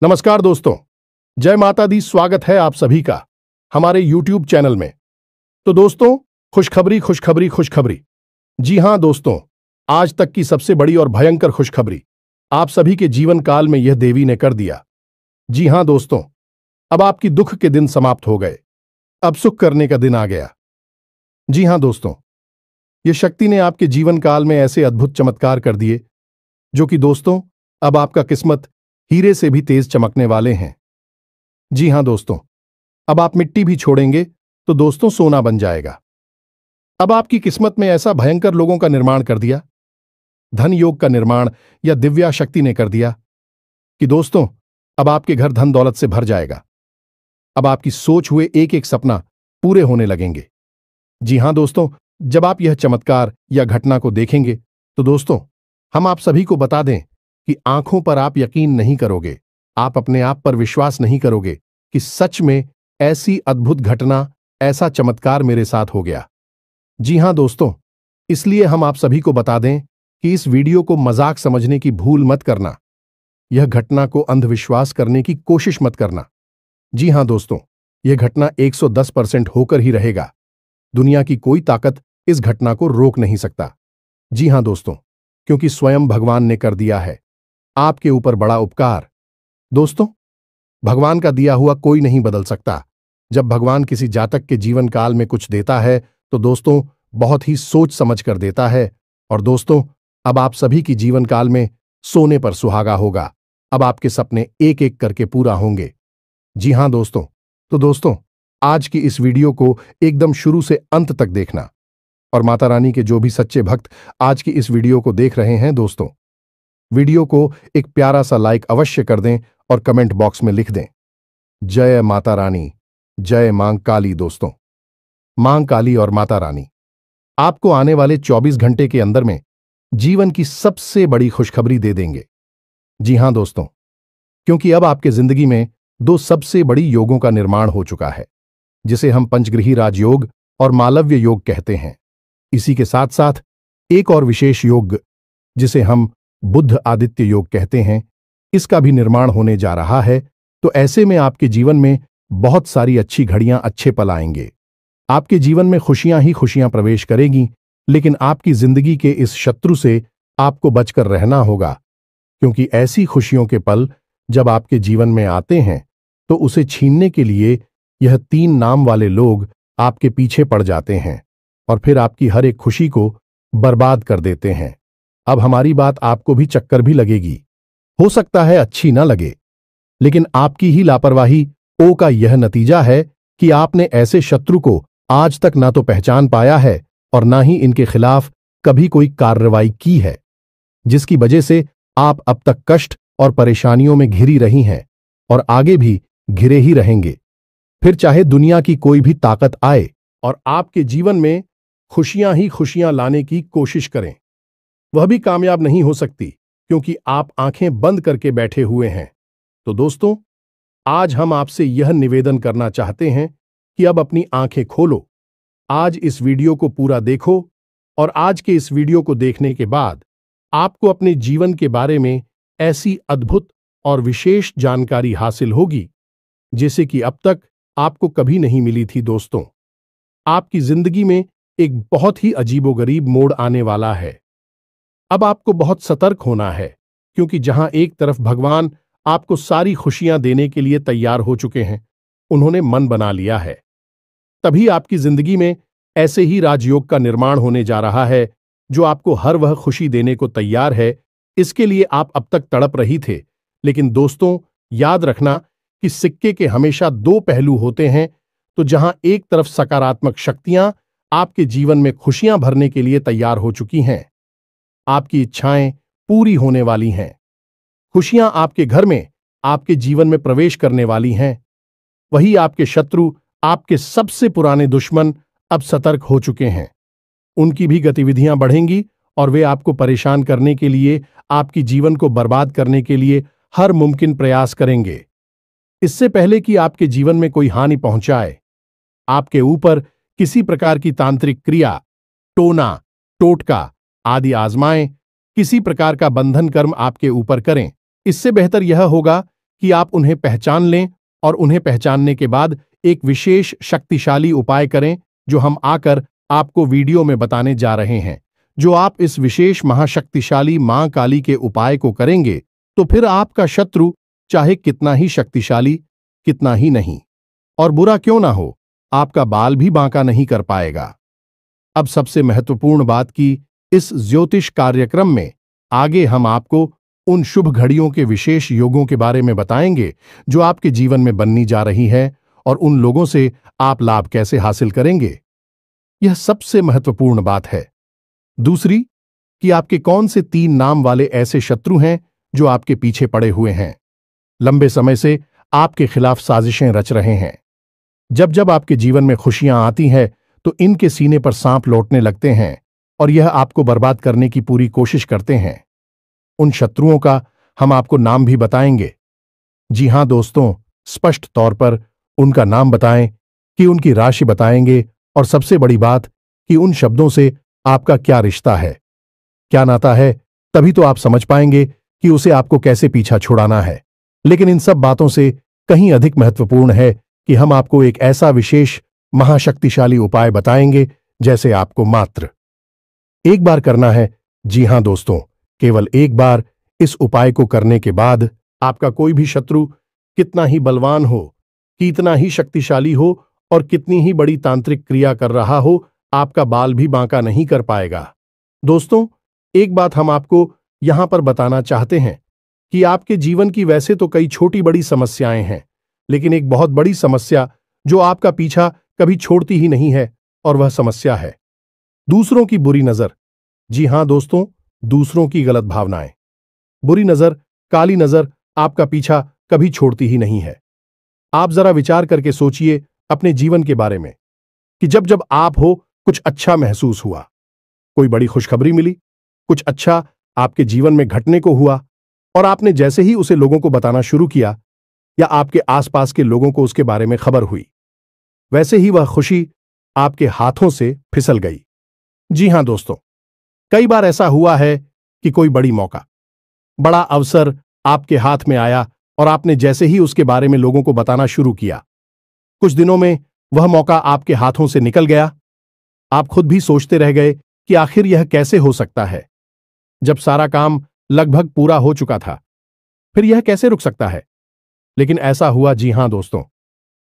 नमस्कार दोस्तों, जय माता दी। स्वागत है आप सभी का हमारे YouTube चैनल में। तो दोस्तों, खुशखबरी खुशखबरी खुशखबरी। जी हां दोस्तों, आज तक की सबसे बड़ी और भयंकर खुशखबरी आप सभी के जीवन काल में यह देवी ने कर दिया। जी हां दोस्तों, अब आपकी दुख के दिन समाप्त हो गए, अब सुख करने का दिन आ गया। जी हां दोस्तों, यह शक्ति ने आपके जीवन काल में ऐसे अद्भुत चमत्कार कर दिए जो कि दोस्तों अब आपका किस्मत हीरे से भी तेज चमकने वाले हैं। जी हां दोस्तों, अब आप मिट्टी भी छोड़ेंगे तो दोस्तों सोना बन जाएगा। अब आपकी किस्मत में ऐसा भयंकर लोगों का निर्माण कर दिया, धन योग का निर्माण या दिव्या शक्ति ने कर दिया कि दोस्तों अब आपके घर धन दौलत से भर जाएगा। अब आपकी सोच हुए एक एक सपना पूरे होने लगेंगे। जी हां दोस्तों, जब आप यह चमत्कार या घटना को देखेंगे तो दोस्तों हम आप सभी को बता दें कि आंखों पर आप यकीन नहीं करोगे, आप अपने आप पर विश्वास नहीं करोगे कि सच में ऐसी अद्भुत घटना, ऐसा चमत्कार मेरे साथ हो गया। जी हां दोस्तों, इसलिए हम आप सभी को बता दें कि इस वीडियो को मजाक समझने की भूल मत करना, यह घटना को अंधविश्वास करने की कोशिश मत करना। जी हां दोस्तों, यह घटना 110% होकर ही रहेगा। दुनिया की कोई ताकत इस घटना को रोक नहीं सकता। जी हां दोस्तों, क्योंकि स्वयं भगवान ने कर दिया है आपके ऊपर बड़ा उपकार। दोस्तों, भगवान का दिया हुआ कोई नहीं बदल सकता। जब भगवान किसी जातक के जीवन काल में कुछ देता है तो दोस्तों बहुत ही सोच समझ कर देता है। और दोस्तों अब आप सभी की जीवन काल में सोने पर सुहागा होगा। अब आपके सपने एक एक करके पूरा होंगे। जी हां दोस्तों, तो दोस्तों आज की इस वीडियो को एकदम शुरू से अंत तक देखना। और माता रानी के जो भी सच्चे भक्त आज की इस वीडियो को देख रहे हैं दोस्तों, वीडियो को एक प्यारा सा लाइक अवश्य कर दें और कमेंट बॉक्स में लिख दें, जय माता रानी, जय मां काली। दोस्तों, मां काली और माता रानी आपको आने वाले 24 घंटे के अंदर में जीवन की सबसे बड़ी खुशखबरी दे देंगे। जी हां दोस्तों, क्योंकि अब आपके जिंदगी में दो सबसे बड़ी योगों का निर्माण हो चुका है, जिसे हम पंचग्रही राजयोग और मालव्य योग कहते हैं। इसी के साथ साथ एक और विशेष योग जिसे हम बुध आदित्य योग कहते हैं, इसका भी निर्माण होने जा रहा है। तो ऐसे में आपके जीवन में बहुत सारी अच्छी घड़ियां, अच्छे पल आएंगे। आपके जीवन में खुशियां ही खुशियां प्रवेश करेंगी, लेकिन आपकी जिंदगी के इस शत्रु से आपको बचकर रहना होगा, क्योंकि ऐसी खुशियों के पल जब आपके जीवन में आते हैं तो उसे छीनने के लिए यह 3 नाम वाले लोग आपके पीछे पड़ जाते हैं और फिर आपकी हर एक खुशी को बर्बाद कर देते हैं। अब हमारी बात आपको भी चक्कर भी लगेगी, हो सकता है अच्छी ना लगे, लेकिन आपकी ही लापरवाही ओ का यह नतीजा है कि आपने ऐसे शत्रु को आज तक ना तो पहचान पाया है और ना ही इनके खिलाफ कभी कोई कार्रवाई की है, जिसकी वजह से आप अब तक कष्ट और परेशानियों में घिरी रही हैं और आगे भी घिरे ही रहेंगे। फिर चाहे दुनिया की कोई भी ताकत आए और आपके जीवन में खुशियां ही खुशियां लाने की कोशिश करें, वह भी कामयाब नहीं हो सकती, क्योंकि आप आंखें बंद करके बैठे हुए हैं। तो दोस्तों आज हम आपसे यह निवेदन करना चाहते हैं कि अब अपनी आंखें खोलो, आज इस वीडियो को पूरा देखो और आज के इस वीडियो को देखने के बाद आपको अपने जीवन के बारे में ऐसी अद्भुत और विशेष जानकारी हासिल होगी जैसे कि अब तक आपको कभी नहीं मिली थी। दोस्तों, आपकी जिंदगी में एक बहुत ही अजीबोगरीब मोड़ आने वाला है। अब आपको बहुत सतर्क होना है, क्योंकि जहां एक तरफ भगवान आपको सारी खुशियां देने के लिए तैयार हो चुके हैं, उन्होंने मन बना लिया है, तभी आपकी जिंदगी में ऐसे ही राजयोग का निर्माण होने जा रहा है जो आपको हर वह खुशी देने को तैयार है। इसके लिए आप अब तक तड़प रही थे, लेकिन दोस्तों याद रखना कि सिक्के के हमेशा 2 पहलू होते हैं। तो जहां एक तरफ सकारात्मक शक्तियां आपके जीवन में खुशियां भरने के लिए तैयार हो चुकी हैं, आपकी इच्छाएं पूरी होने वाली हैं, खुशियां आपके घर में, आपके जीवन में प्रवेश करने वाली हैं, वही आपके शत्रु, आपके सबसे पुराने दुश्मन अब सतर्क हो चुके हैं। उनकी भी गतिविधियां बढ़ेंगी और वे आपको परेशान करने के लिए, आपकी जीवन को बर्बाद करने के लिए हर मुमकिन प्रयास करेंगे। इससे पहले कि आपके जीवन में कोई हानि पहुंचाए, आपके ऊपर किसी प्रकार की तांत्रिक क्रिया, टोना, टोटका आदि आजमाएं, किसी प्रकार का बंधन कर्म आपके ऊपर करें, इससे बेहतर यह होगा कि आप उन्हें पहचान लें और उन्हें पहचानने के बाद एक विशेष शक्तिशाली उपाय करें जो हम आकर आपको वीडियो में बताने जा रहे हैं। जो आप इस विशेष महाशक्तिशाली मां काली के उपाय को करेंगे तो फिर आपका शत्रु चाहे कितना ही शक्तिशाली, कितना ही नहीं, और बुरा क्यों ना हो, आपका बाल भी बांका नहीं कर पाएगा। अब सबसे महत्वपूर्ण बात कि इस ज्योतिष कार्यक्रम में आगे हम आपको उन शुभ घड़ियों के विशेष योगों के बारे में बताएंगे जो आपके जीवन में बननी जा रही है और उन लोगों से आप लाभ कैसे हासिल करेंगे। यह सबसे महत्वपूर्ण बात है। दूसरी कि आपके कौन से 3 नाम वाले ऐसे शत्रु हैं जो आपके पीछे पड़े हुए हैं, लंबे समय से आपके खिलाफ साजिशें रच रहे हैं। जब जब आपके जीवन में खुशियां आती हैं तो इनके सीने पर सांप लौटने लगते हैं और यह आपको बर्बाद करने की पूरी कोशिश करते हैं। उन शत्रुओं का हम आपको नाम भी बताएंगे। जी हां दोस्तों, स्पष्ट तौर पर उनका नाम बताएं, कि उनकी राशि बताएंगे, और सबसे बड़ी बात कि उन शब्दों से आपका क्या रिश्ता है, क्या नाता है। तभी तो आप समझ पाएंगे कि उसे आपको कैसे पीछा छुड़ाना है। लेकिन इन सब बातों से कहीं अधिक महत्वपूर्ण है कि हम आपको एक ऐसा विशेष महाशक्तिशाली उपाय बताएंगे जैसे आपको मात्र एक बार करना है। जी हां दोस्तों, केवल एक बार इस उपाय को करने के बाद आपका कोई भी शत्रु कितना ही बलवान हो, कितना ही शक्तिशाली हो और कितनी ही बड़ी तांत्रिक क्रिया कर रहा हो, आपका बाल भी बांका नहीं कर पाएगा। दोस्तों, एक बात हम आपको यहां पर बताना चाहते हैं कि आपके जीवन की वैसे तो कई छोटी बड़ी समस्याएं हैं, लेकिन एक बहुत बड़ी समस्या जो आपका पीछा कभी छोड़ती ही नहीं है, और वह समस्या है दूसरों की बुरी नजर। जी हां दोस्तों, दूसरों की गलत भावनाएं, बुरी नजर, काली नजर आपका पीछा कभी छोड़ती ही नहीं है। आप जरा विचार करके सोचिए अपने जीवन के बारे में कि जब जब आप हो कुछ अच्छा महसूस हुआ, कोई बड़ी खुशखबरी मिली, कुछ अच्छा आपके जीवन में घटने को हुआ और आपने जैसे ही उसे लोगों को बताना शुरू किया या आपके आसपास के लोगों को उसके बारे में खबर हुई, वैसे ही वह खुशी आपके हाथों से फिसल गई। जी हां दोस्तों, कई बार ऐसा हुआ है कि कोई बड़ी मौका, बड़ा अवसर आपके हाथ में आया और आपने जैसे ही उसके बारे में लोगों को बताना शुरू किया, कुछ दिनों में वह मौका आपके हाथों से निकल गया। आप खुद भी सोचते रह गए कि आखिर यह कैसे हो सकता है, जब सारा काम लगभग पूरा हो चुका था, फिर यह कैसे रुक सकता है। लेकिन ऐसा हुआ। जी हां दोस्तों,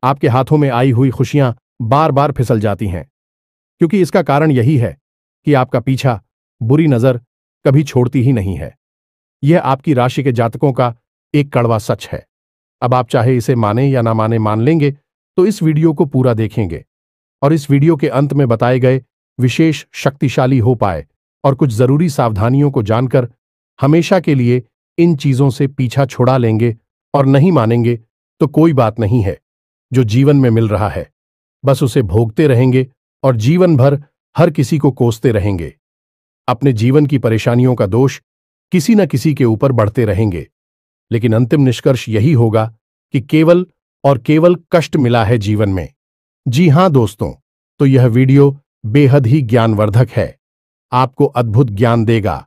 आपके हाथों में आई हुई खुशियां बार बार फिसल जाती हैं, क्योंकि इसका कारण यही है कि आपका पीछा बुरी नजर कभी छोड़ती ही नहीं है। यह आपकी राशि के जातकों का एक कड़वा सच है। अब आप चाहे इसे माने या ना माने, मान लेंगे तो इस वीडियो को पूरा देखेंगे और इस वीडियो के अंत में बताए गए विशेष शक्तिशाली हो पाए और कुछ जरूरी सावधानियों को जानकर हमेशा के लिए इन चीजों से पीछा छुड़ा लेंगे। और नहीं मानेंगे तो कोई बात नहीं है, जो जीवन में मिल रहा है बस उसे भोगते रहेंगे और जीवन भर हर किसी को कोसते रहेंगे। अपने जीवन की परेशानियों का दोष किसी न किसी के ऊपर बढ़ते रहेंगे, लेकिन अंतिम निष्कर्ष यही होगा कि केवल और केवल कष्ट मिला है जीवन में। जी हां दोस्तों, तो यह वीडियो बेहद ही ज्ञानवर्धक है, आपको अद्भुत ज्ञान देगा।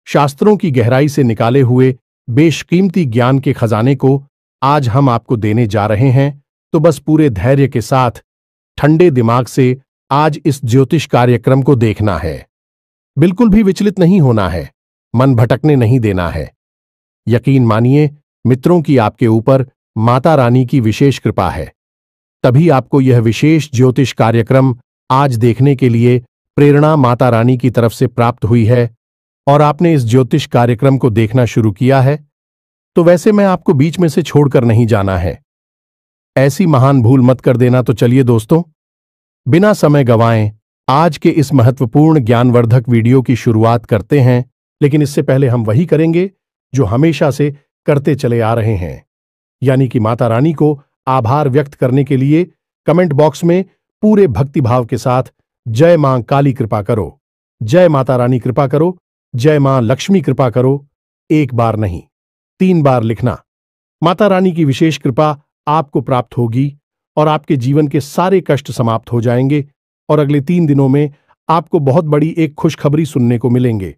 शास्त्रों की गहराई से निकाले हुए बेशकीमती ज्ञान के खजाने को आज हम आपको देने जा रहे हैं। तो बस पूरे धैर्य के साथ ठंडे दिमाग से आज इस ज्योतिष कार्यक्रम को देखना है। बिल्कुल भी विचलित नहीं होना है, मन भटकने नहीं देना है। यकीन मानिए मित्रों की आपके ऊपर माता रानी की विशेष कृपा है, तभी आपको यह विशेष ज्योतिष कार्यक्रम आज देखने के लिए प्रेरणा माता रानी की तरफ से प्राप्त हुई है और आपने इस ज्योतिष कार्यक्रम को देखना शुरू किया है। तो वैसे मैं आपको बीच में से छोड़कर नहीं जाना है, ऐसी महान भूल मत कर देना। तो चलिए दोस्तों, बिना समय गंवाएं आज के इस महत्वपूर्ण ज्ञानवर्धक वीडियो की शुरुआत करते हैं। लेकिन इससे पहले हम वही करेंगे जो हमेशा से करते चले आ रहे हैं, यानी कि माता रानी को आभार व्यक्त करने के लिए कमेंट बॉक्स में पूरे भक्तिभाव के साथ जय मां काली कृपा करो, जय माता रानी कृपा करो, जय मां लक्ष्मी कृपा करो, एक बार नहीं 3 बार लिखना। माता रानी की विशेष कृपा आपको प्राप्त होगी और आपके जीवन के सारे कष्ट समाप्त हो जाएंगे और अगले 3 दिनों में आपको बहुत बड़ी एक खुशखबरी सुनने को मिलेंगे।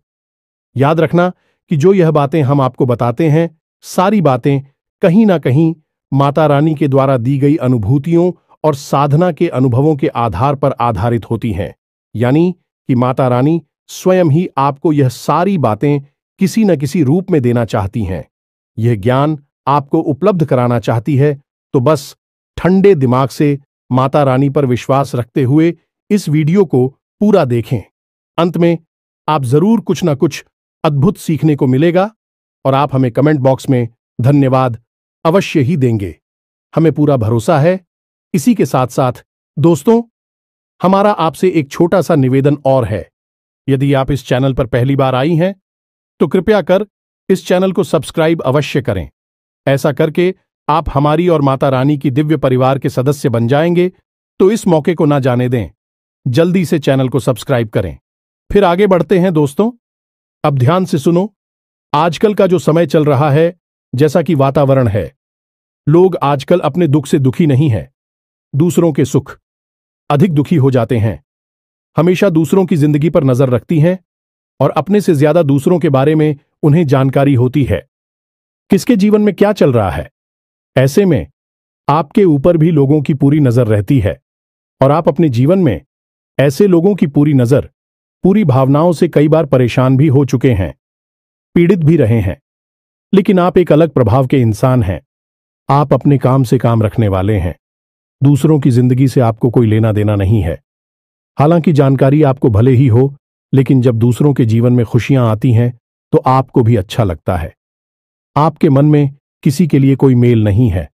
याद रखना कि जो यह बातें हम आपको बताते हैं, सारी बातें कहीं ना कहीं माता रानी के द्वारा दी गई अनुभूतियों और साधना के अनुभवों के आधार पर आधारित होती हैं। यानी कि माता रानी स्वयं ही आपको यह सारी बातें किसी न किसी रूप में देना चाहती हैं। यह ज्ञान आपको उपलब्ध कराना चाहती है। तो बस ठंडे दिमाग से माता रानी पर विश्वास रखते हुए इस वीडियो को पूरा देखें। अंत में आप जरूर कुछ ना कुछ अद्भुत सीखने को मिलेगा और आप हमें कमेंट बॉक्स में धन्यवाद अवश्य ही देंगे। हमें पूरा भरोसा है। इसी के साथ साथ दोस्तों, हमारा आपसे एक छोटा सा निवेदन और है। यदि आप इस चैनल पर पहली बार आई हैं तो कृपया कर इस चैनल को सब्सक्राइब अवश्य करें। ऐसा करके आप हमारी और माता रानी की दिव्य परिवार के सदस्य बन जाएंगे। तो इस मौके को ना जाने दें, जल्दी से चैनल को सब्सक्राइब करें। फिर आगे बढ़ते हैं दोस्तों। अब ध्यान से सुनो। आजकल का जो समय चल रहा है, जैसा कि वातावरण है, लोग आजकल अपने दुख से दुखी नहीं हैं, दूसरों के सुख अधिक दुखी हो जाते हैं। हमेशा दूसरों की जिंदगी पर नजर रखती हैं और अपने से ज्यादा दूसरों के बारे में उन्हें जानकारी होती है, किसके जीवन में क्या चल रहा है। ऐसे में आपके ऊपर भी लोगों की पूरी नजर रहती है और आप अपने जीवन में ऐसे लोगों की पूरी नजर, पूरी भावनाओं से कई बार परेशान भी हो चुके हैं, पीड़ित भी रहे हैं। लेकिन आप एक अलग प्रभाव के इंसान हैं। आप अपने काम से काम रखने वाले हैं। दूसरों की जिंदगी से आपको कोई लेना देना नहीं है। हालांकि जानकारी आपको भले ही हो, लेकिन जब दूसरों के जीवन में खुशियां आती हैं तो आपको भी अच्छा लगता है। आपके मन में किसी के लिए कोई मेल नहीं है।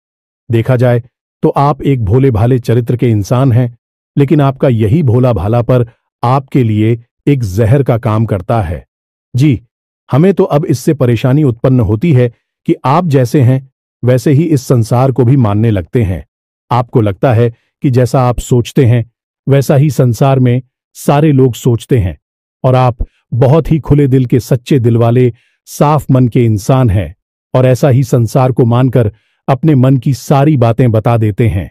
देखा जाए तो आप एक भोले भाले चरित्र के इंसान हैं, लेकिन आपका यही भोला भाला पर आपके लिए एक जहर का काम करता है। जी, हमें तो अब इससे परेशानी उत्पन्न होती है कि आप जैसे हैं वैसे ही इस संसार को भी मानने लगते हैं। आपको लगता है कि जैसा आप सोचते हैं वैसा ही संसार में सारे लोग सोचते हैं और आप बहुत ही खुले दिल के, सच्चे दिल वाले, साफ मन के इंसान हैं और ऐसा ही संसार को मानकर अपने मन की सारी बातें बता देते हैं।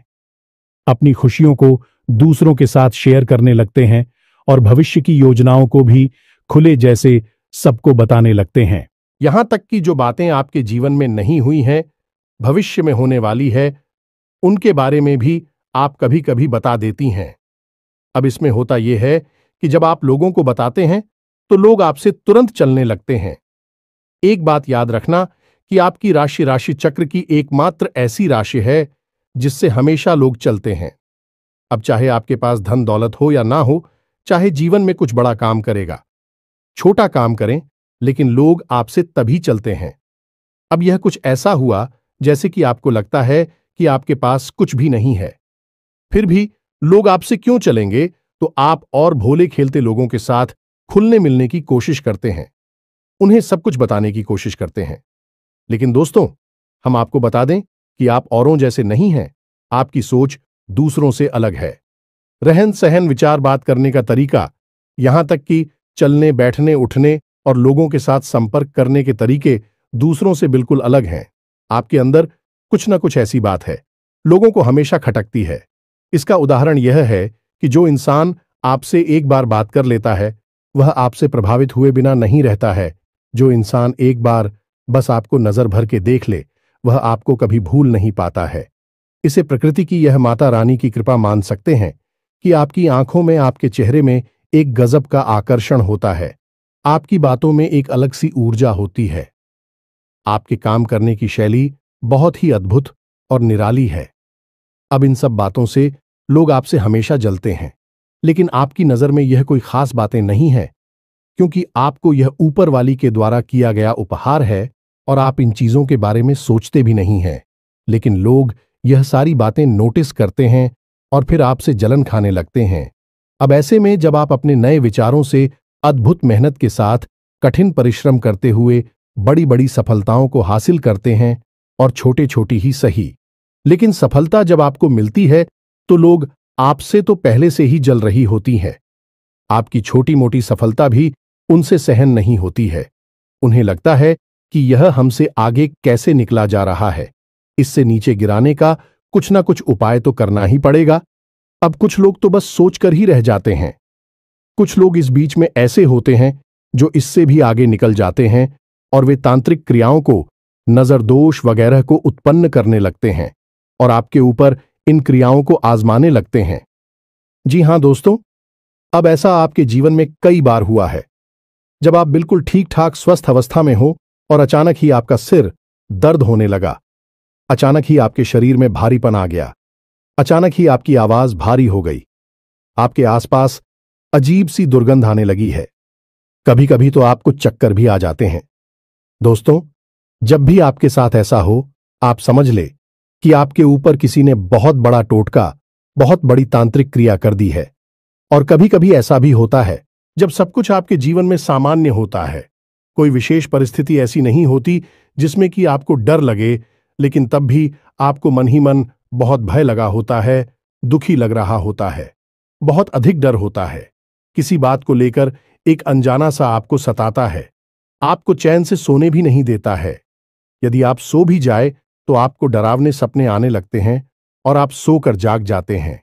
अपनी खुशियों को दूसरों के साथ शेयर करने लगते हैं और भविष्य की योजनाओं को भी खुले जैसे सबको बताने लगते हैं। यहां तक कि जो बातें आपके जीवन में नहीं हुई हैं, भविष्य में होने वाली है, उनके बारे में भी आप कभी कभी बता देती हैं। अब इसमें होता यह है कि जब आप लोगों को बताते हैं तो लोग आपसे तुरंत चलने लगते हैं। एक बात याद रखना कि आपकी राशि चक्र की एकमात्र ऐसी राशि है जिससे हमेशा लोग चलते हैं। अब चाहे आपके पास धन दौलत हो या ना हो, चाहे जीवन में कुछ बड़ा काम करेगा, छोटा काम करें, लेकिन लोग आपसे तभी चलते हैं। अब यह कुछ ऐसा हुआ जैसे कि आपको लगता है कि आपके पास कुछ भी नहीं है, फिर भी लोग आपसे क्यों चलेंगे? तो आप और भोले खेलते लोगों के साथ खुलने मिलने की कोशिश करते हैं, उन्हें सब कुछ बताने की कोशिश करते हैं। लेकिन दोस्तों, हम आपको बता दें कि आप औरों जैसे नहीं हैं। आपकी सोच दूसरों से अलग है। रहन सहन, विचार, बात करने का तरीका, यहां तक कि चलने, बैठने, उठने और लोगों के साथ संपर्क करने के तरीके दूसरों से बिल्कुल अलग हैं। आपके अंदर कुछ न कुछ ऐसी बात है, लोगों को हमेशा खटकती है। इसका उदाहरण यह है कि जो इंसान आपसे एक बार बात कर लेता है, वह आपसे प्रभावित हुए बिना नहीं रहता है। जो इंसान एक बार बस आपको नजर भर के देख ले, वह आपको कभी भूल नहीं पाता है। इसे प्रकृति की यह माता रानी की कृपा मान सकते हैं कि आपकी आंखों में, आपके चेहरे में एक गजब का आकर्षण होता है। आपकी बातों में एक अलग सी ऊर्जा होती है। आपके काम करने की शैली बहुत ही अद्भुत और निराली है। अब इन सब बातों से लोग आपसे हमेशा जलते हैं, लेकिन आपकी नजर में यह कोई खास बातें नहीं है, क्योंकि आपको यह ऊपर वाली के द्वारा किया गया उपहार है और आप इन चीजों के बारे में सोचते भी नहीं हैं। लेकिन लोग यह सारी बातें नोटिस करते हैं और फिर आपसे जलन खाने लगते हैं। अब ऐसे में जब आप अपने नए विचारों से अद्भुत मेहनत के साथ कठिन परिश्रम करते हुए बड़ी बड़ी सफलताओं को हासिल करते हैं, और छोटे छोटी ही सही, लेकिन सफलता जब आपको मिलती है तो लोग आपसे तो पहले से ही जल रही होती है। आपकी छोटी मोटी सफलता भी उनसे सहन नहीं होती है। उन्हें लगता है कि यह हमसे आगे कैसे निकला जा रहा है, इससे नीचे गिराने का कुछ ना कुछ उपाय तो करना ही पड़ेगा। अब कुछ लोग तो बस सोचकर ही रह जाते हैं। कुछ लोग इस बीच में ऐसे होते हैं जो इससे भी आगे निकल जाते हैं और वे तांत्रिक क्रियाओं को नजर दोष वगैरह को उत्पन्न करने लगते हैं और आपके ऊपर इन क्रियाओं को आजमाने लगते हैं। जी हां दोस्तों, अब ऐसा आपके जीवन में कई बार हुआ है, जब आप बिल्कुल ठीक ठाक स्वस्थ अवस्था में हो और अचानक ही आपका सिर दर्द होने लगा, अचानक ही आपके शरीर में भारीपन आ गया, अचानक ही आपकी आवाज भारी हो गई, आपके आसपास अजीब सी दुर्गंध आने लगी है, कभी कभी तो आपको चक्कर भी आ जाते हैं। दोस्तों, जब भी आपके साथ ऐसा हो, आप समझ ले कि आपके ऊपर किसी ने बहुत बड़ा टोटका, बहुत बड़ी तांत्रिक क्रिया कर दी है। और कभी कभी ऐसा भी होता है जब सब कुछ आपके जीवन में सामान्य होता है, कोई विशेष परिस्थिति ऐसी नहीं होती जिसमें कि आपको डर लगे, लेकिन तब भी आपको मन ही मन बहुत भय लगा होता है, दुखी लग रहा होता है, बहुत अधिक डर होता है, किसी बात को लेकर एक अनजाना सा आपको सताता है, आपको चैन से सोने भी नहीं देता है। यदि आप सो भी जाए तो आपको डरावने सपने आने लगते हैं और आप सोकर जाग जाते हैं।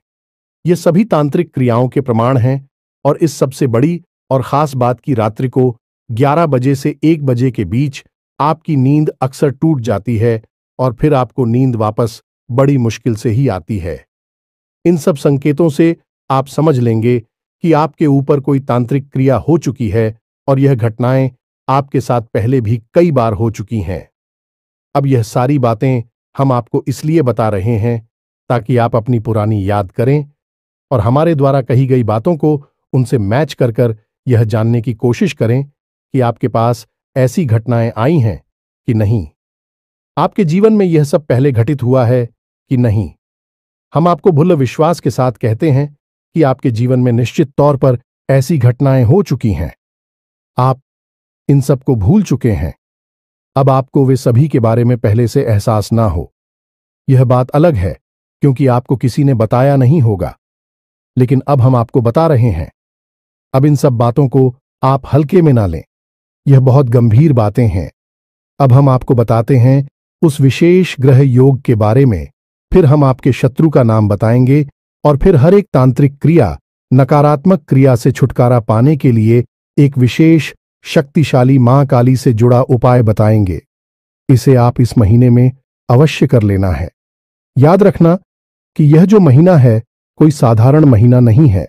ये सभी तांत्रिक क्रियाओं के प्रमाण हैं। और इस सबसे बड़ी और खास बात की रात्रि को 11 बजे से 1 बजे के बीच आपकी नींद अक्सर टूट जाती है और फिर आपको नींद वापस बड़ी मुश्किल से ही आती है। इन सब संकेतों से आप समझ लेंगे कि आपके ऊपर कोई तांत्रिक क्रिया हो चुकी है और यह घटनाएं आपके साथ पहले भी कई बार हो चुकी हैं। अब यह सारी बातें हम आपको इसलिए बता रहे हैं ताकि आप अपनी पुरानी याद करें और हमारे द्वारा कही गई बातों को उनसे मैच कर कर यह जानने की कोशिश करें कि आपके पास ऐसी घटनाएं आई हैं कि नहीं, आपके जीवन में यह सब पहले घटित हुआ है कि नहीं। हम आपको भुल्ल विश्वास के साथ कहते हैं कि आपके जीवन में निश्चित तौर पर ऐसी घटनाएं हो चुकी हैं, आप इन सब को भूल चुके हैं। अब आपको वे सभी के बारे में पहले से एहसास ना हो, यह बात अलग है क्योंकि आपको किसी ने बताया नहीं होगा, लेकिन अब हम आपको बता रहे हैं। अब इन सब बातों को आप हल्के में ना लें, यह बहुत गंभीर बातें हैं। अब हम आपको बताते हैं उस विशेष ग्रह योग के बारे में, फिर हम आपके शत्रु का नाम बताएंगे और फिर हर एक तांत्रिक क्रिया, नकारात्मक क्रिया से छुटकारा पाने के लिए एक विशेष शक्तिशाली मां काली से जुड़ा उपाय बताएंगे। इसे आप इस महीने में अवश्य कर लेना है। याद रखना कि यह जो महीना है कोई साधारण महीना नहीं है,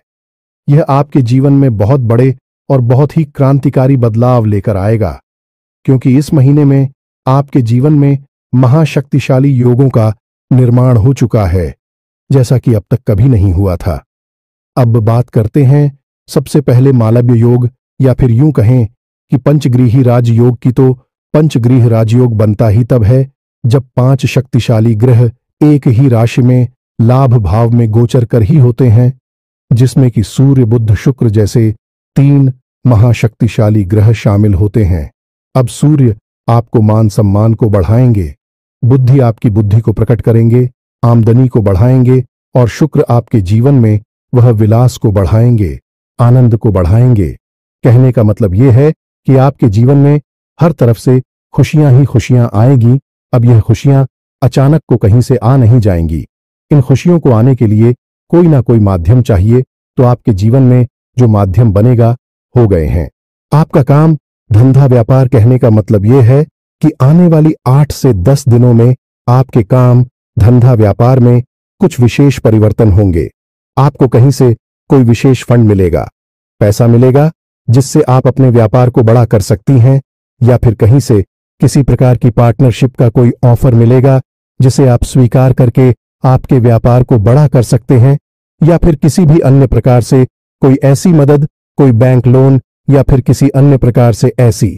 यह आपके जीवन में बहुत बड़े और बहुत ही क्रांतिकारी बदलाव लेकर आएगा, क्योंकि इस महीने में आपके जीवन में महाशक्तिशाली योगों का निर्माण हो चुका है, जैसा कि अब तक कभी नहीं हुआ था। अब बात करते हैं सबसे पहले मालव्य योग, या फिर यूं कहें कि पंचग्रीही राजयोग की। तो पंचग्रीह राजयोग बनता ही तब है जब 5 शक्तिशाली ग्रह एक ही राशि में लाभ भाव में गोचर कर ही होते हैं, जिसमें कि सूर्य, बुध, शुक्र जैसे 3 महाशक्तिशाली ग्रह शामिल होते हैं। अब सूर्य आपको मान सम्मान को बढ़ाएंगे, बुद्धि आपकी बुद्धि को प्रकट करेंगे, आमदनी को बढ़ाएंगे, और शुक्र आपके जीवन में वह विलास को बढ़ाएंगे, आनंद को बढ़ाएंगे। कहने का मतलब यह है कि आपके जीवन में हर तरफ से खुशियां ही खुशियां आएगी। अब यह खुशियां अचानक को कहीं से आ नहीं जाएंगी। इन खुशियों को आने के लिए कोई ना कोई माध्यम चाहिए, तो आपके जीवन में जो माध्यम बनेगा हो गए हैं। आपका काम, धंधा, व्यापार, कहने का मतलब यह है कि आने वाली 8 से 10 दिनों में आपके काम, धंधा, व्यापार में कुछ विशेष परिवर्तन होंगे। आपको कहीं से कोई विशेष फंड मिलेगा, पैसा मिलेगा, जिससे आप अपने व्यापार को बड़ा कर सकती हैं, या फिर कहीं से किसी प्रकार की पार्टनरशिप का कोई ऑफर मिलेगा जिसे आप स्वीकार करके आपके व्यापार को बड़ा कर सकते हैं, या फिर किसी भी अन्य प्रकार से कोई ऐसी मदद, कोई बैंक लोन या फिर किसी अन्य प्रकार से ऐसी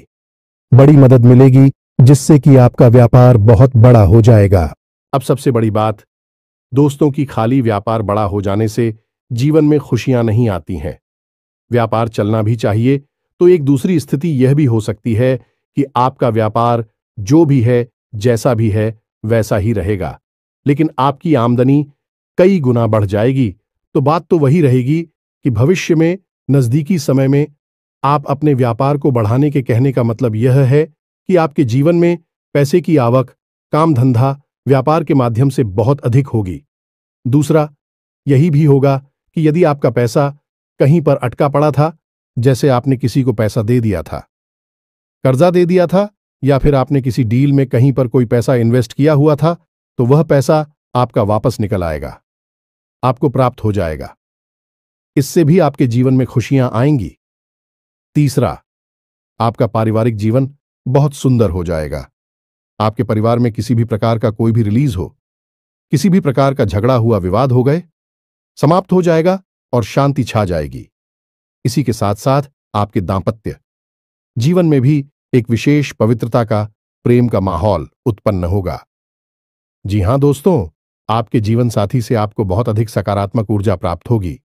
बड़ी मदद मिलेगी जिससे कि आपका व्यापार बहुत बड़ा हो जाएगा। अब सबसे बड़ी बात दोस्तों की, खाली व्यापार बड़ा हो जाने से जीवन में खुशियां नहीं आती हैं। व्यापार चलना भी चाहिए, तो एक दूसरी स्थिति यह भी हो सकती है कि आपका व्यापार जो भी है, जैसा भी है, वैसा ही रहेगा, लेकिन आपकी आमदनी कई गुना बढ़ जाएगी। तो बात तो वही रहेगी कि भविष्य में, नजदीकी समय में आप अपने व्यापार को बढ़ाने के कहने का मतलब यह है कि आपके जीवन में पैसे की आवक, काम धंधा, व्यापार के माध्यम से बहुत अधिक होगी। दूसरा यही भी होगा कि यदि आपका पैसा कहीं पर अटका पड़ा था, जैसे आपने किसी को पैसा दे दिया था, कर्जा दे दिया था, या फिर आपने किसी डील में कहीं पर कोई पैसा इन्वेस्ट किया हुआ था, तो वह पैसा आपका वापस निकल आएगा, आपको प्राप्त हो जाएगा। इससे भी आपके जीवन में खुशियां आएंगी। तीसरा, आपका पारिवारिक जीवन बहुत सुंदर हो जाएगा। आपके परिवार में किसी भी प्रकार का कोई भी रिलीज हो, किसी भी प्रकार का झगड़ा हुआ विवाद हो गए, समाप्त हो जाएगा और शांति छा जाएगी। इसी के साथ साथ आपके दांपत्य जीवन में भी एक विशेष पवित्रता का, प्रेम का माहौल उत्पन्न होगा। जी हां दोस्तों, आपके जीवन साथी से आपको बहुत अधिक सकारात्मक ऊर्जा प्राप्त होगी।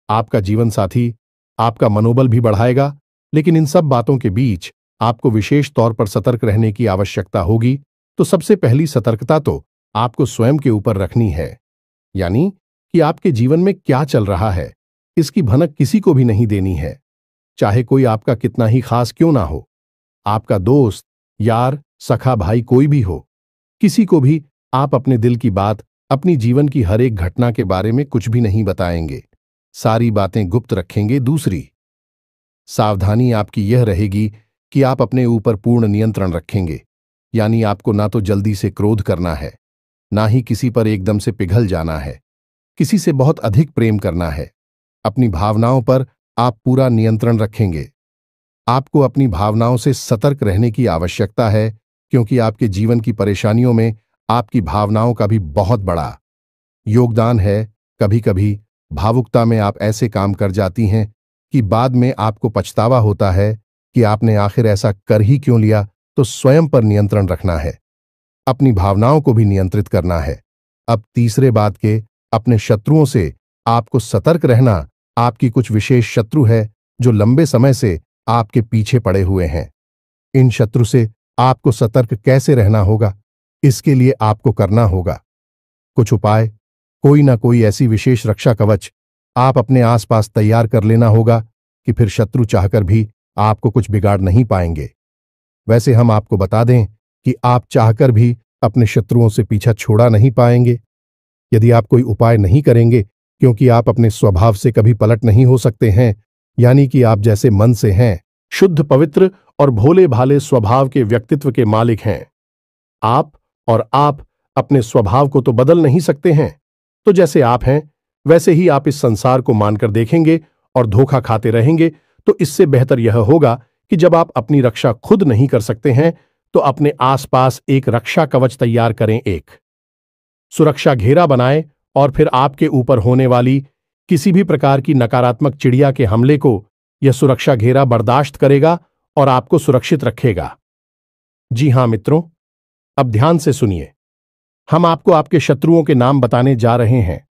आपका जीवन साथी आपका मनोबल भी बढ़ाएगा, लेकिन इन सब बातों के बीच आपको विशेष तौर पर सतर्क रहने की आवश्यकता होगी। तो सबसे पहली सतर्कता तो आपको स्वयं के ऊपर रखनी है, यानी कि आपके जीवन में क्या चल रहा है इसकी भनक किसी को भी नहीं देनी है, चाहे कोई आपका कितना ही खास क्यों ना हो। आपका दोस्त, यार, सखा, भाई कोई भी हो, किसी को भी आप अपने दिल की बात, अपनी जीवन की हर एक घटना के बारे में कुछ भी नहीं बताएंगे, सारी बातें गुप्त रखेंगे। दूसरी सावधानी आपकी यह रहेगी कि आप अपने ऊपर पूर्ण नियंत्रण रखेंगे, यानी आपको ना तो जल्दी से क्रोध करना है, ना ही किसी पर एकदम से पिघल जाना है, किसी से बहुत अधिक प्रेम करना है। अपनी भावनाओं पर आप पूरा नियंत्रण रखेंगे। आपको अपनी भावनाओं से सतर्क रहने की आवश्यकता है, क्योंकि आपके जीवन की परेशानियों में आपकी भावनाओं का भी बहुत बड़ा योगदान है। कभी कभी भावुकता में आप ऐसे काम कर जाती हैं कि बाद में आपको पछतावा होता है कि आपने आखिर ऐसा कर ही क्यों लिया। तो स्वयं पर नियंत्रण रखना है, अपनी भावनाओं को भी नियंत्रित करना है। अब तीसरे बात के, अपने शत्रुओं से आपको सतर्क रहना। आपकी कुछ विशेष शत्रु है जो लंबे समय से आपके पीछे पड़े हुए हैं। इन शत्रु से आपको सतर्क कैसे रहना होगा, इसके लिए आपको करना होगा कुछ उपाय। कोई ना कोई ऐसी विशेष रक्षा कवच आप अपने आसपास तैयार कर लेना होगा कि फिर शत्रु चाहकर भी आपको कुछ बिगाड़ नहीं पाएंगे। वैसे हम आपको बता दें कि आप चाहकर भी अपने शत्रुओं से पीछा छोड़ा नहीं पाएंगे यदि आप कोई उपाय नहीं करेंगे, क्योंकि आप अपने स्वभाव से कभी पलट नहीं हो सकते हैं, यानी कि आप जैसे मन से हैं, शुद्ध, पवित्र और भोले भाले स्वभाव के व्यक्तित्व के मालिक हैं आप अपने स्वभाव को तो बदल नहीं सकते हैं। तो जैसे आप हैं वैसे ही आप इस संसार को मानकर देखेंगे और धोखा खाते रहेंगे। तो इससे बेहतर यह होगा कि जब आप अपनी रक्षा खुद नहीं कर सकते हैं तो अपने आसपास एक रक्षा कवच तैयार करें, एक सुरक्षा घेरा बनाएं और फिर आपके ऊपर होने वाली किसी भी प्रकार की नकारात्मक चिड़िया के हमले को यह सुरक्षा घेरा बर्दाश्त करेगा और आपको सुरक्षित रखेगा। जी हां मित्रों, अब ध्यान से सुनिए। हम आपको आपके शत्रुओं के नाम बताने जा रहे हैं।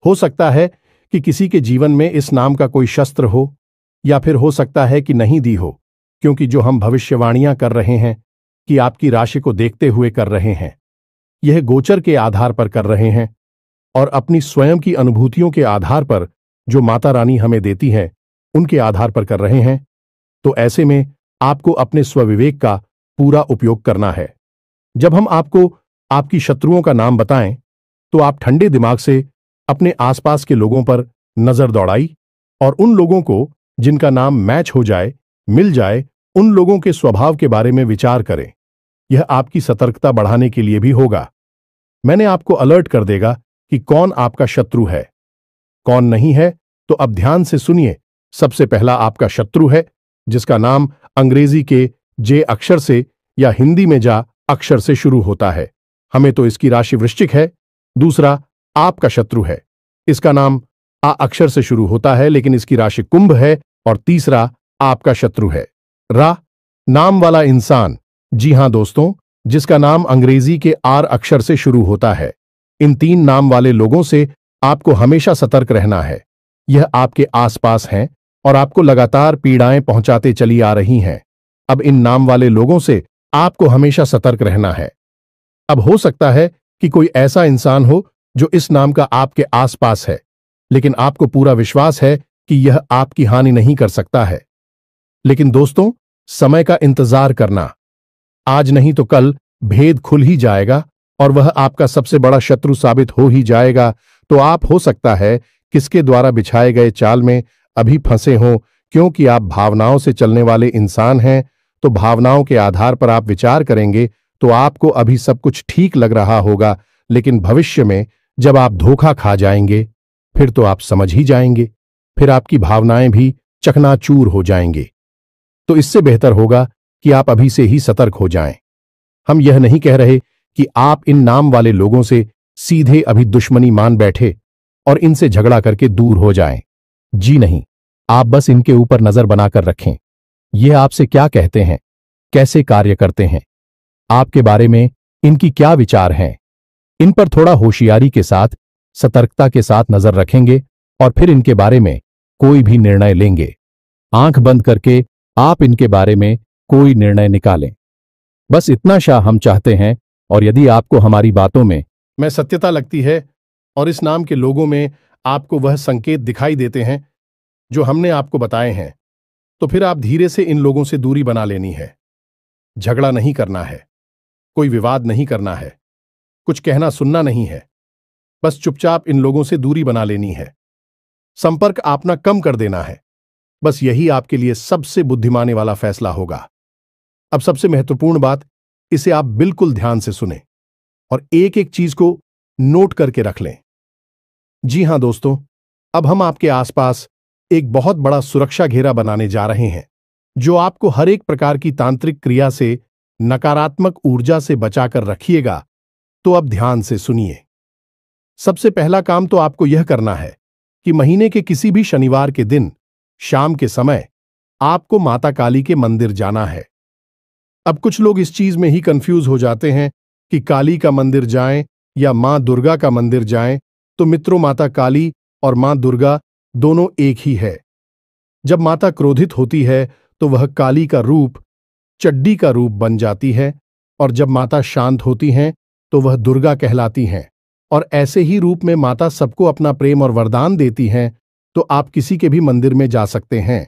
हो सकता है कि किसी के जीवन में इस नाम का कोई शस्त्र हो, या फिर हो सकता है कि नहीं दी हो, क्योंकि जो हम भविष्यवाणियां कर रहे हैं कि आपकी राशि को देखते हुए कर रहे हैं, यह गोचर के आधार पर कर रहे हैं और अपनी स्वयं की अनुभूतियों के आधार पर जो माता रानी हमें देती हैं उनके आधार पर कर रहे हैं। तो ऐसे में आपको अपने स्वविवेक का पूरा उपयोग करना है। जब हम आपको आपकी शत्रुओं का नाम बताएं तो आप ठंडे दिमाग से अपने आसपास के लोगों पर नजर दौड़ाई और उन लोगों को जिनका नाम मैच हो जाए, मिल जाए, उन लोगों के स्वभाव के बारे में विचार करें। यह आपकी सतर्कता बढ़ाने के लिए भी होगा। मैंने आपको अलर्ट कर देगा कि कौन आपका शत्रु है, कौन नहीं है। तो अब ध्यान से सुनिए। सबसे पहला आपका शत्रु है जिसका नाम अंग्रेजी के जे अक्षर से या हिंदी में जा अक्षर से शुरू होता है। हमें तो इसकी राशि वृश्चिक है। दूसरा आपका शत्रु है, इसका नाम आ अक्षर से शुरू होता है लेकिन इसकी राशि कुंभ है। और तीसरा आपका शत्रु है रा नाम वाला इंसान। जी हां दोस्तों, जिसका नाम अंग्रेजी के आर अक्षर से शुरू होता है। इन तीन नाम वाले लोगों से आपको हमेशा सतर्क रहना है। यह आपके आसपास हैं और आपको लगातार पीड़ाएं पहुंचाते चली आ रही हैं। अब इन नाम वाले लोगों से आपको हमेशा सतर्क रहना है। अब हो सकता है कि कोई ऐसा इंसान हो जो इस नाम का आपके आसपास है, लेकिन आपको पूरा विश्वास है कि यह आपकी हानि नहीं कर सकता है। लेकिन दोस्तों, समय का इंतजार करना, आज नहीं तो कल भेद खुल ही जाएगा और वह आपका सबसे बड़ा शत्रु साबित हो ही जाएगा। तो आप हो सकता है किसके द्वारा बिछाए गए चाल में अभी फंसे हों, क्योंकि आप भावनाओं से चलने वाले इंसान हैं। तो भावनाओं के आधार पर आप विचार करेंगे तो आपको अभी सब कुछ ठीक लग रहा होगा, लेकिन भविष्य में जब आप धोखा खा जाएंगे फिर तो आप समझ ही जाएंगे, फिर आपकी भावनाएं भी चकनाचूर हो जाएंगे। तो इससे बेहतर होगा कि आप अभी से ही सतर्क हो जाएं। हम यह नहीं कह रहे कि आप इन नाम वाले लोगों से सीधे अभी दुश्मनी मान बैठे और इनसे झगड़ा करके दूर हो जाएं। जी नहीं, आप बस इनके ऊपर नजर बनाकर रखें। ये आपसे क्या कहते हैं, कैसे कार्य करते हैं, आपके बारे में इनकी क्या विचार हैं, इन पर थोड़ा होशियारी के साथ, सतर्कता के साथ नजर रखेंगे और फिर इनके बारे में कोई भी निर्णय लेंगे। आंख बंद करके आप इनके बारे में कोई निर्णय निकालें। बस इतना शाह हम चाहते हैं। और यदि आपको हमारी बातों में सत्यता लगती है और इस नाम के लोगों में आपको वह संकेत दिखाई देते हैं जो हमने आपको बताए हैं, तो फिर आप धीरे से इन लोगों से दूरी बना लेनी है। झगड़ा नहीं करना है, कोई विवाद नहीं करना है, कुछ कहना सुनना नहीं है, बस चुपचाप इन लोगों से दूरी बना लेनी है। संपर्क अपना कम कर देना है। बस यही आपके लिए सबसे बुद्धिमानी वाला फैसला होगा। अब सबसे महत्वपूर्ण बात, इसे आप बिल्कुल ध्यान से सुनें और एक एक चीज को नोट करके रख लें। जी हां दोस्तों, अब हम आपके आसपास एक बहुत बड़ा सुरक्षा घेरा बनाने जा रहे हैं जो आपको हर एक प्रकार की तांत्रिक क्रिया से, नकारात्मक ऊर्जा से बचाकर रखिएगा। तो अब ध्यान से सुनिए। सबसे पहला काम तो आपको यह करना है कि महीने के किसी भी शनिवार के दिन शाम के समय आपको माता काली के मंदिर जाना है। अब कुछ लोग इस चीज में ही कंफ्यूज हो जाते हैं कि काली का मंदिर जाएं या मां दुर्गा का मंदिर जाएं। तो मित्रों, माता काली और मां दुर्गा दोनों एक ही है। जब माता क्रोधित होती है तो वह काली का रूप, चड्डी का रूप बन जाती है, और जब माता शांत होती हैं तो वह दुर्गा कहलाती हैं। और ऐसे ही रूप में माता सबको अपना प्रेम और वरदान देती हैं। तो आप किसी के भी मंदिर में जा सकते हैं,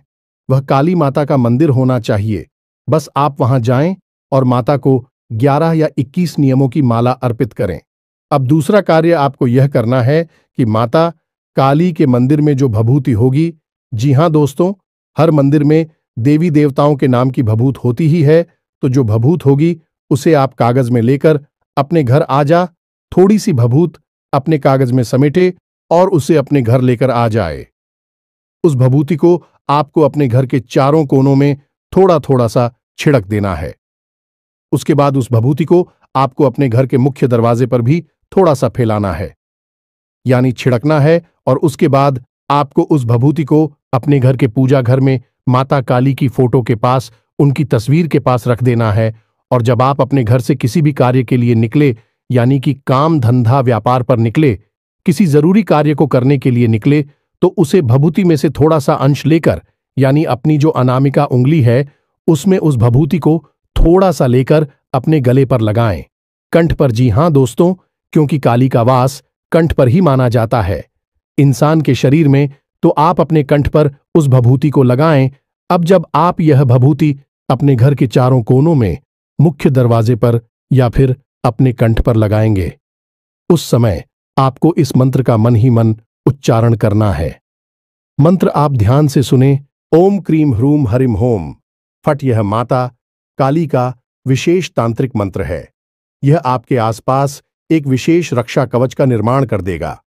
वह काली माता का मंदिर होना चाहिए। बस आप वहां जाएं और माता को 11 या 21 नियमों की माला अर्पित करें। अब दूसरा कार्य आपको यह करना है कि माता काली के मंदिर में जो भभूति होगी, जी हां दोस्तों, हर मंदिर में देवी देवताओं के नाम की भभूत होती ही है, तो जो भभूत होगी उसे आप कागज में लेकर अपने घर आ जा, थोड़ी सी भभूत अपने कागज में समेटे और उसे अपने घर लेकर आ जाए। उस भभूति को आपको अपने घर के चारों कोनों में थोड़ा थोड़ा सा छिड़क देना है। उसके बाद उस भभूति को आपको अपने घर के मुख्य दरवाजे पर भी थोड़ा सा फैलाना है, यानी छिड़कना है। और उसके बाद आपको उस भभूति को अपने घर के पूजा घर में माता काली की फोटो के पास, उनकी तस्वीर के पास रख देना है। और जब आप अपने घर से किसी भी कार्य के लिए निकले, यानी कि काम धंधा व्यापार पर निकले, किसी जरूरी कार्य को करने के लिए निकले, तो उसे भभूति में से थोड़ा सा अंश लेकर, यानी अपनी जो अनामिका उंगली है उसमें उस भभूति को थोड़ा सा लेकर अपने गले पर लगाएं, कंठ पर। जी हां दोस्तों, क्योंकि काली का वास कंठ पर ही माना जाता है इंसान के शरीर में, तो आप अपने कंठ पर उस भभूति को लगाएं। अब जब आप यह भभूति अपने घर के चारों कोनों में, मुख्य दरवाजे पर या फिर अपने कंठ पर लगाएंगे, उस समय आपको इस मंत्र का मन ही मन उच्चारण करना है। मंत्र आप ध्यान से सुने। ओम क्रीम ह्रूम हरिम होम फट। यह माता काली का विशेष तांत्रिक मंत्र है। यह आपके आसपास एक विशेष रक्षा कवच का निर्माण कर देगा।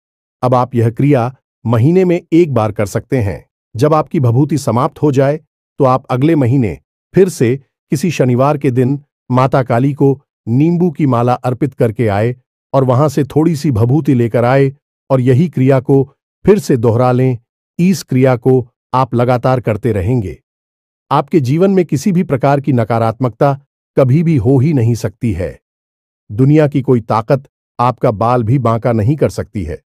अब आप यह क्रिया महीने में एक बार कर सकते हैं। जब आपकी भभूति समाप्त हो जाए तो आप अगले महीने फिर से किसी शनिवार के दिन माता काली को नींबू की माला अर्पित करके आए और वहां से थोड़ी सी भभूति लेकर आए और यही क्रिया को फिर से दोहरा लें। इस क्रिया को आप लगातार करते रहेंगे। आपके जीवन में किसी भी प्रकार की नकारात्मकता कभी भी हो ही नहीं सकती है। दुनिया की कोई ताकत आपका बाल भी बांका नहीं कर सकती है।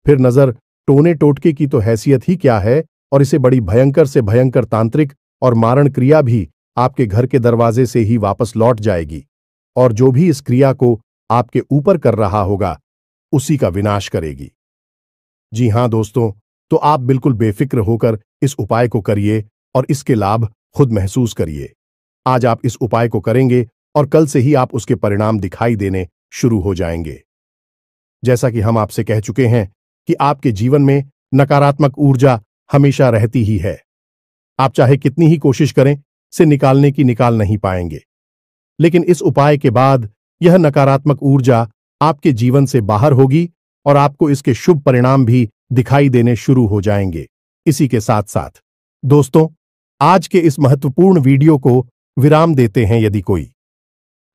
फिर नजर टोने टोटके की तो हैसियत ही क्या है, और इसे बड़ी भयंकर से भयंकर तांत्रिक और मारण क्रिया भी आपके घर के दरवाजे से ही वापस लौट जाएगी, और जो भी इस क्रिया को आपके ऊपर कर रहा होगा उसी का विनाश करेगी। जी हां दोस्तों, तो आप बिल्कुल बेफिक्र होकर इस उपाय को करिए और इसके लाभ खुद महसूस करिए। आज आप इस उपाय को करेंगे और कल से ही आप उसके परिणाम दिखाई देने शुरू हो जाएंगे। जैसा कि हम आपसे कह चुके हैं कि आपके जीवन में नकारात्मक ऊर्जा हमेशा रहती ही है। आप चाहे कितनी ही कोशिश करें, से निकाल नहीं पाएंगे। लेकिन इस उपाय के बाद यह नकारात्मक ऊर्जा आपके जीवन से बाहर होगी और आपको इसके शुभ परिणाम भी दिखाई देने शुरू हो जाएंगे। इसी के साथ साथ दोस्तों, आज के इस महत्वपूर्ण वीडियो को विराम देते हैं। यदि कोई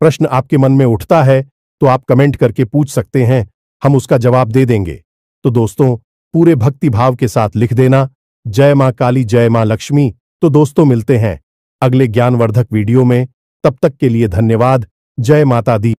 प्रश्न आपके मन में उठता है तो आप कमेंट करके पूछ सकते हैं, हम उसका जवाब दे देंगे। तो दोस्तों, पूरे भक्ति भाव के साथ लिख देना, जय मां काली, जय मां लक्ष्मी। तो दोस्तों, मिलते हैं अगले ज्ञानवर्धक वीडियो में। तब तक के लिए धन्यवाद। जय माता दी।